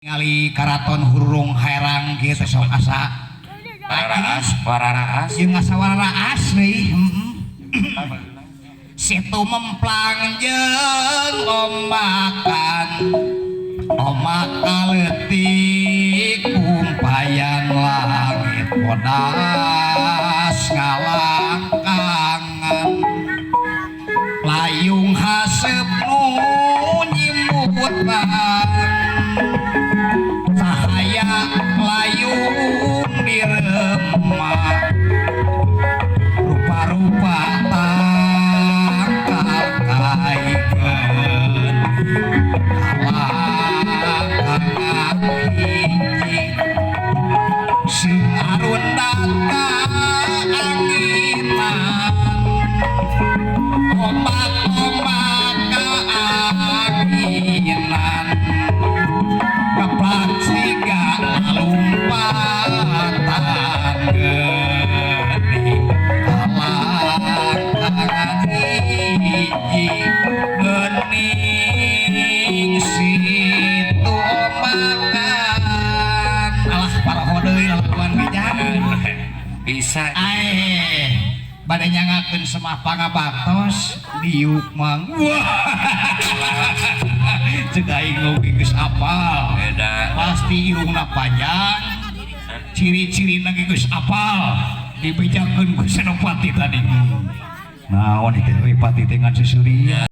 Ngali karaton hurung hairang gitu sok asa Wararaas yang asa wararaas nih situ memplang jeung omak kaletik kumpayan langit podas ngalangkangan layung hasep nu nyimutan cahaya layung diremah rupa-rupa tangkal kaikeun kalangan hiji sing arundan ka anginan ombak-ombak ka anginan keplak siga lompatan geuning kalangan hiji geuning situ makan alah paroho deui lakuan bijan bisa bade nyangakeun semah pangabaktos diuk mang wah ceuk aing ngopi geus apal beda pasti irungna panjang ciri-cirina ge geus apal dibejakeun ku Senopati tadi naon itu Pati teh ngan susuri